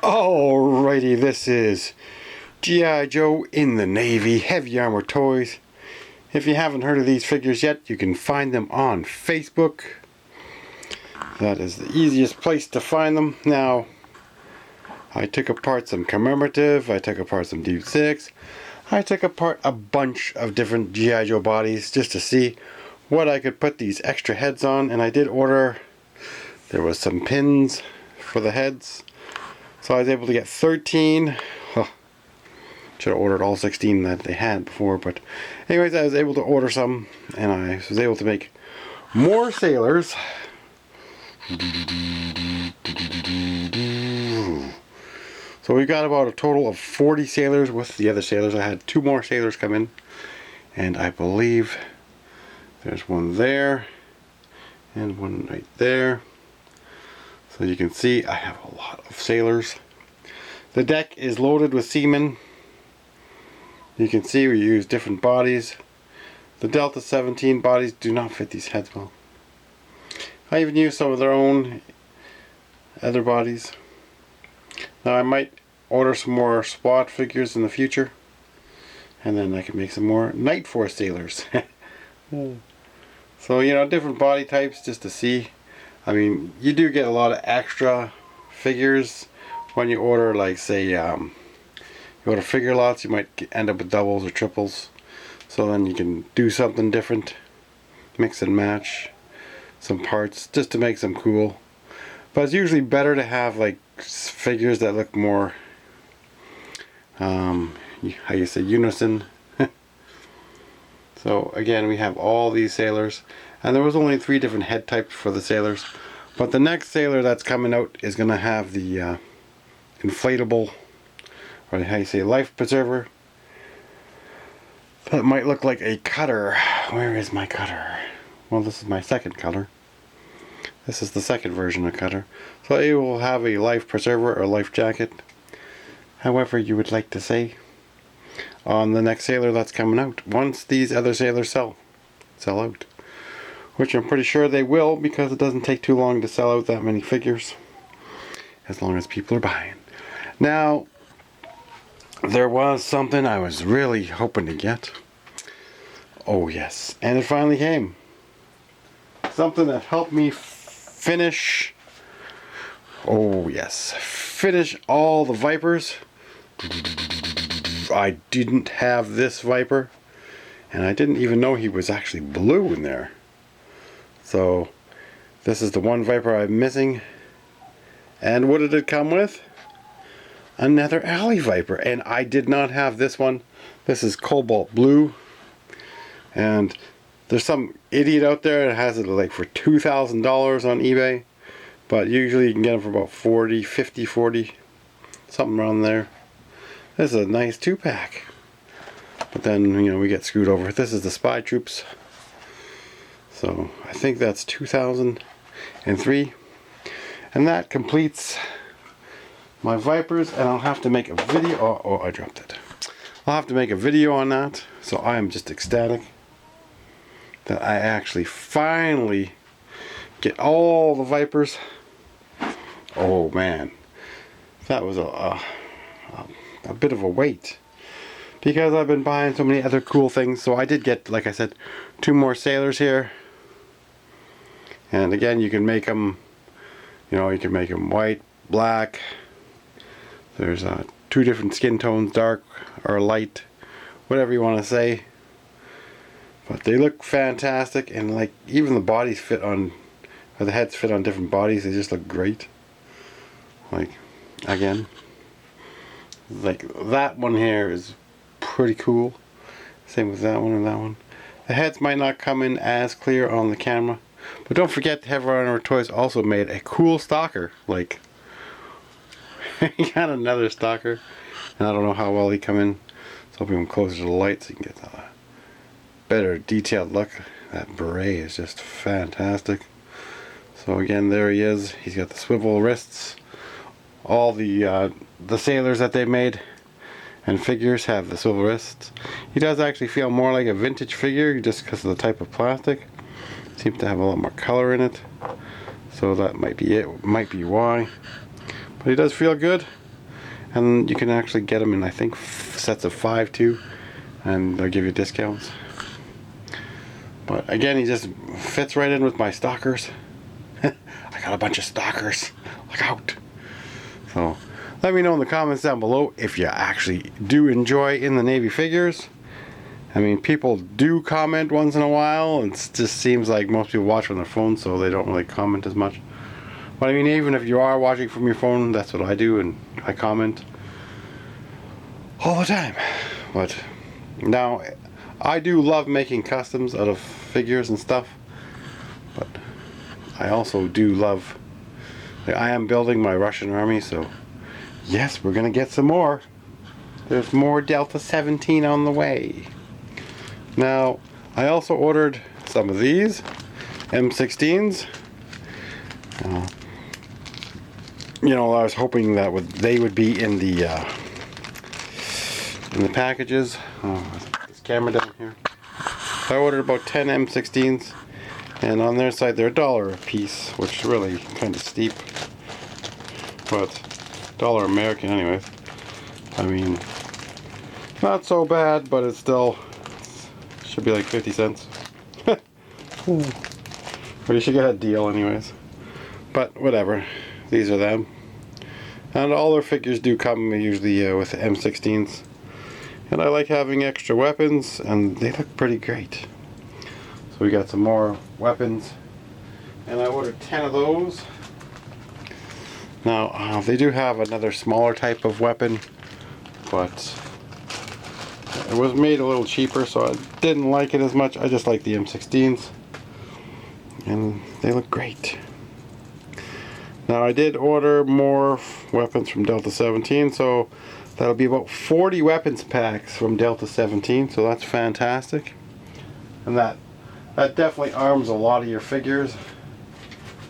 Alrighty, this is G.I. Joe in the Navy Heavy Armor Toys. If you haven't heard of these figures yet, you can find them on Facebook. That is the easiest place to find them. Now, I took apart some commemorative, I took apart some Deep 6, I took apart a bunch of different G.I. Joe bodies just to see what I could put these extra heads on, and I did order, there was some pins for the heads, so I was able to get 13. Should have ordered all 16 that they had before, but anyways, I was able to order some, and I was able to make more sailors. So we got about a total of 40 sailors with the other sailors. I had 2 more sailors come in, and I believe there's one there and one right there. So you can see I have a lot of sailors. The deck is loaded with seamen. You can see we use different bodies. The Delta 17 bodies do not fit these heads well. I even use some of their own other bodies. Now I might order some more SWAT figures in the future, and then I can make some more Night Force sailors. So, you know, different body types just to see. I mean, you do get a lot of extra figures when you order, like, say, you order figure lots, you might end up with doubles or triples. So then you can do something different, mix and match some parts just to make them cool. But it's usually better to have like figures that look more, how you say, unison. So again, we have all these sailors, and there was only 3 different head types for the sailors. But the next sailor that's coming out is going to have the inflatable, or how you say, life preserver. That might look like a cutter. Where is my cutter? Well, this is my second cutter. This is the second version of cutter. So it will have a life preserver or life jacket, however you would like to say, on the next sailor that's coming out. Once these other sailors sell out. Which I'm pretty sure they will, because it doesn't take too long to sell out that many figures. As long as people are buying. Now, there was something I was really hoping to get. Oh yes, and it finally came. Something that helped me finish, oh yes, finish all the Vipers. I didn't have this Viper, and I didn't even know he was actually blue in there. So this is the one Viper I'm missing. And what did it come with? Another Alley Viper, and I did not have this one. This is Cobalt Blue, and there's some idiot out there that has it like for $2,000 on eBay, but usually you can get them for about 40, 50, 40, something around there. This is a nice 2-pack, but then, you know, we get screwed over. This is the Spy Troops, so I think that's 2003, and that completes my Vipers, and I'll have to make a video. Oh, I dropped it. I'll have to make a video on that. So I am just ecstatic that I actually finally get all the Vipers. Oh man, that was a bit of a wait, because I've been buying so many other cool things. So I did get, like I said, 2 more sailors here, and again, you can make them, you know, you can make them white, black. There's 2 different skin tones, dark or light, whatever you want to say. But they look fantastic, and like even the bodies fit on, or the heads fit on different bodies. They just look great. Like, again, like that one here is pretty cool. Same with that one and that one. The heads might not come in as clear on the camera, but don't forget, Heavy Armor Toys also made a cool stalker. Like, he got another stalker, and I don't know how well he come in, so I'll bring him closer to the light so you can get a better detailed look. That beret is just fantastic. So again, there he is. He's got the swivel wrists. All the sailors that they made and figures have the swivel wrists. He does actually feel more like a vintage figure just because of the type of plastic. Seems to have a lot more color in it. so that might be it. Might be why. But he does feel good, and you can actually get them in, I think, sets of 5 too, and they'll give you discounts. But again, he just fits right in with my stalkers. I got a bunch of stalkers. Look out. So let me know in the comments down below if you actually do enjoy In the Navy figures. I mean, people do comment once in a while. It just seems like most people watch on their phone, so they don't really comment as much. But I mean, even if you are watching from your phone, that's what I do, and I comment all the time. But now, I do love making customs out of figures and stuff, but I also do love, like, I am building my Russian army, so yes, we're gonna get some more. There's more Delta 17 on the way. Now, I also ordered some of these M16s. You know, I was hoping that they would be in the packages. This camera down here. I ordered about 10 M16s, and on their side they're $1 a piece, which is really kind of steep, but $1 American anyways. I mean, not so bad, but it's still should be like 50 cents. But you should get a deal anyways. But whatever, these are them. And all their figures do come usually with M16s. And I like having extra weapons, and they look pretty great. So we got some more weapons. And I ordered 10 of those. Now, they do have another smaller type of weapon, but it was made a little cheaper, so I didn't like it as much. I just like the M16s. And they look great. Now, I did order more weapons from Delta 17, so that'll be about 40 weapons packs from Delta 17, so that's fantastic. And that definitely arms a lot of your figures.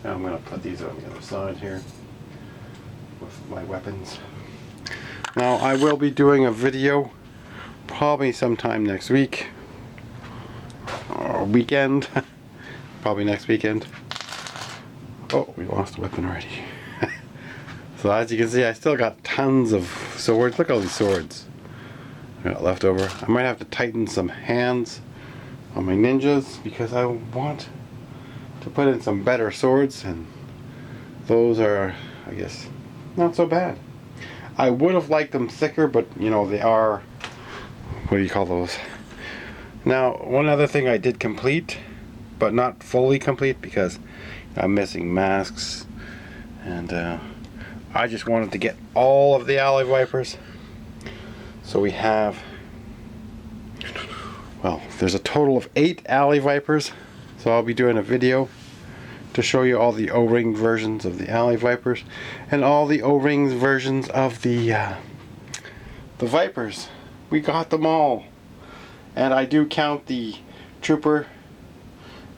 Now I'm going to put these on the other side here with my weapons. Now, I will be doing a video probably sometime next week or weekend. Probably next weekend. Oh, we lost a weapon already. So as you can see, I still got tons of swords. Look at all these swords I got left over. I might have to tighten some hands on my ninjas because I want to put in some better swords, and those are, I guess, not so bad. I would have liked them thicker, but you know, they are, what do you call those? Now, one other thing I did complete, but not fully complete because I'm missing masks, and I just wanted to get all of the alley vipers. So we have, well, there's a total of 8 alley vipers, so I'll be doing a video to show you all the O-ring versions of the alley vipers and all the O-rings versions of the vipers. We got them all, and I do count the Trooper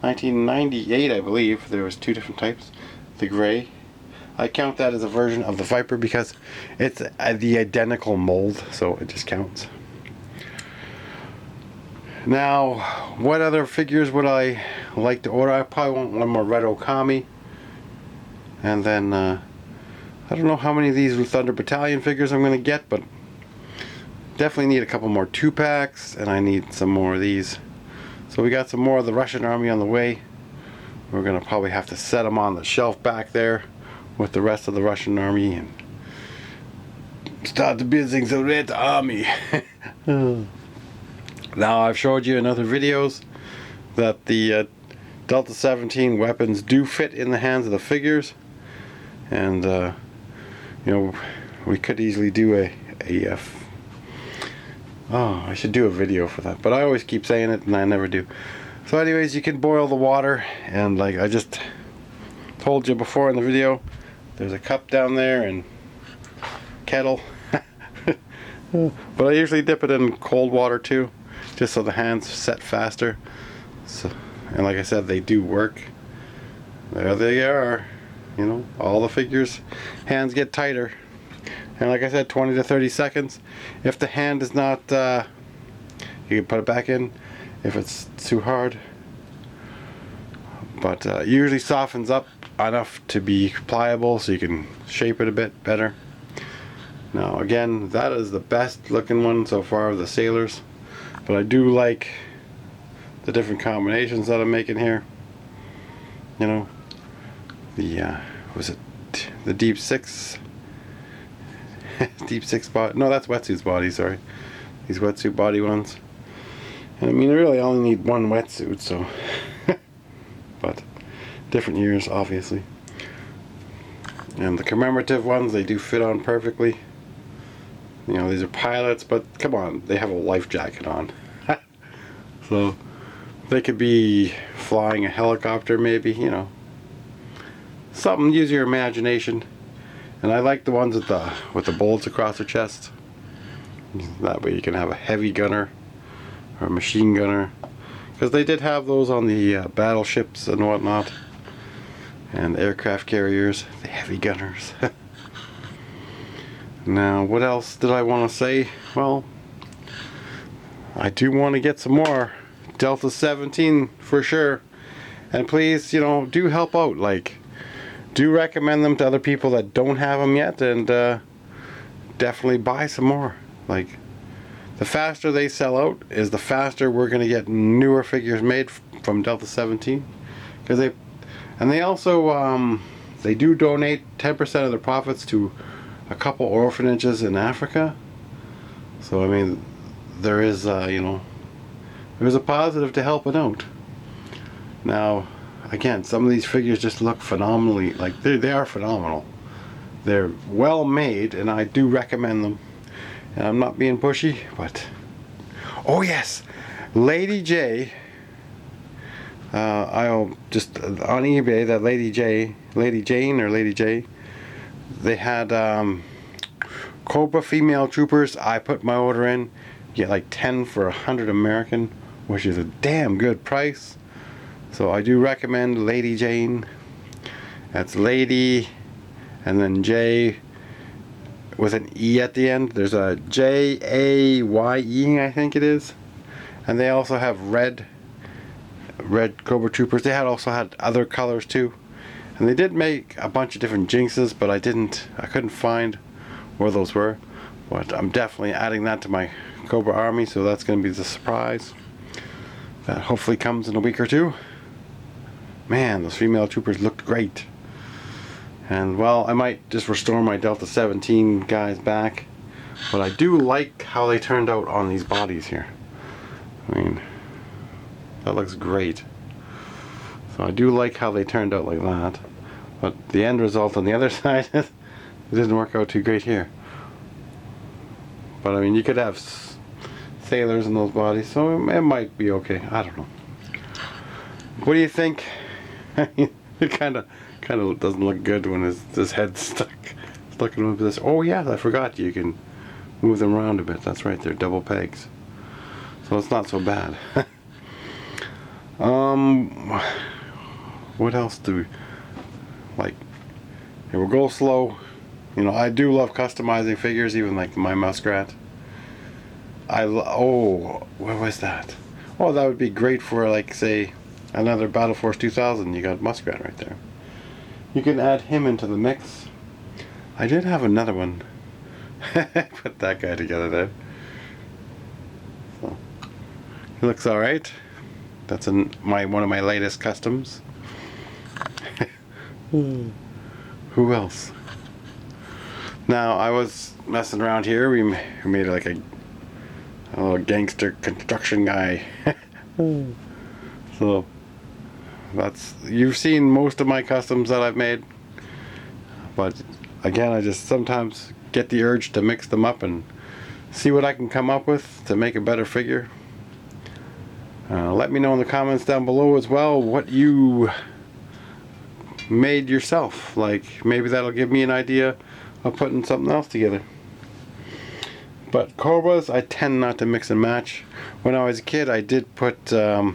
1998, I believe. There was 2 different types. The gray, I count that as a version of the Viper because it's the identical mold, so it just counts. Now, what other figures would I like to order? I probably want one more Red Okami, and then I don't know how many of these Thunder Battalion figures I'm going to get, but definitely need a couple more 2-packs, and I need some more of these. So we got some more of the Russian army on the way. We're going to probably have to set them on the shelf back there with the rest of the Russian army and start building the Red Army. Now, I've showed you in other videos that the Delta 17 weapons do fit in the hands of the figures, and you know, we could easily do oh, I should do a video for that, but I always keep saying it and I never do. So anyways, you can boil the water, and like I just told you before in the video, there's a cup down there and kettle. But I usually dip it in cold water too, just so the hands set faster. So, and like I said, they do work. There they are. You know, all the figures, hands get tighter. And like I said, 20 to 30 seconds. If the hand is not, you can put it back in if it's too hard. But it usually softens up enough to be pliable so you can shape it a bit better. Now again, that is the best looking one so far of the sailors, but I do like the different combinations that I'm making here. You know, the was it the deep six deep six body? No, that's wetsuit's body, sorry. These wetsuit body ones. And I mean, I really only need one wetsuit, so but different years obviously. And the commemorative ones, they do fit on perfectly. You know, these are pilots, but come on, they have a life jacket on. So they could be flying a helicopter maybe, you know. Something, use your imagination. And I like the ones with the bolts across their chest. That way you can have a heavy gunner or a machine gunner. Because they did have those on the battleships and whatnot. And the aircraft carriers, the heavy gunners. Now, what else did I want to say? Well, I do want to get some more Delta 17 for sure. And please, you know, do help out. Like, do recommend them to other people that don't have them yet, and definitely buy some more. Like, the faster they sell out is the faster we're going to get newer figures made from Delta 17. Because they also they do donate 10% of their profits to a couple orphanages in Africa. So I mean, there is you know, there's a positive to helping out. Now again, some of these figures just look phenomenally, like they are phenomenal. They're well made, and I do recommend them. And I'm not being pushy, but oh yes, Lady Jaye. I'll just on eBay, that Lady Jane or Lady Jaye. They had Cobra female troopers. I put my order in. You get like 10 for 100 American, which is a damn good price. So I do recommend Lady Jane. That's Lady, and then Jaye with an E at the end. There's a Jaye, I think it is. And they also have red Cobra troopers. They also had other colors too. And they did make a bunch of different jinxes, but I couldn't find where those were. But I'm definitely adding that to my Cobra army, so that's going to be the surprise. That hopefully comes in a week or two. Man, those female troopers looked great. And well, I might just restore my Delta 17 guys back. But I do like how they turned out on these bodies here. I mean, that looks great. So I do like how they turned out like that, but the end result on the other side, it didn't work out too great here. But I mean, you could have sailors in those bodies, so it might be okay. I don't know. What do you think? It kind of doesn't look good when his head's stuck in one position. Oh yeah, I forgot you can move them around a bit. That's right, they're double pegs, so it's not so bad. What else do we like? Here, we'll go slow. You know, I do love customizing figures, even like my Muskrat. Oh, what was that? Oh, that would be great for, like, say, another Battle Force 2000. You got Muskrat right there. You can add him into the mix. I did have another one. Put that guy together there. So, he looks alright. That's one of my latest customs. Who else? Now, I was messing around here. We made like a little gangster construction guy. So you've seen most of my customs that I've made. But again, I just sometimes get the urge to mix them up and see what I can come up with to make a better figure. Let me know in the comments down below as well what you made yourself. Like, maybe that'll give me an idea of putting something else together. But Cobras, I tend not to mix and match. When I was a kid, I did put I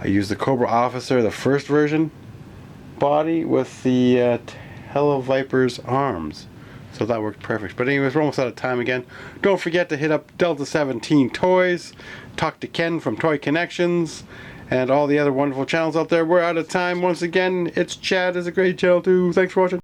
used the Cobra Officer, the first version body, with the Televiper's arms. So that worked perfect. But anyways, we're almost out of time again. Don't forget to hit up Delta 17 Toys. Talk to Ken from Toy Connections. and all the other wonderful channels out there. We're out of time once again. It's Chad is a great channel too. Thanks for watching.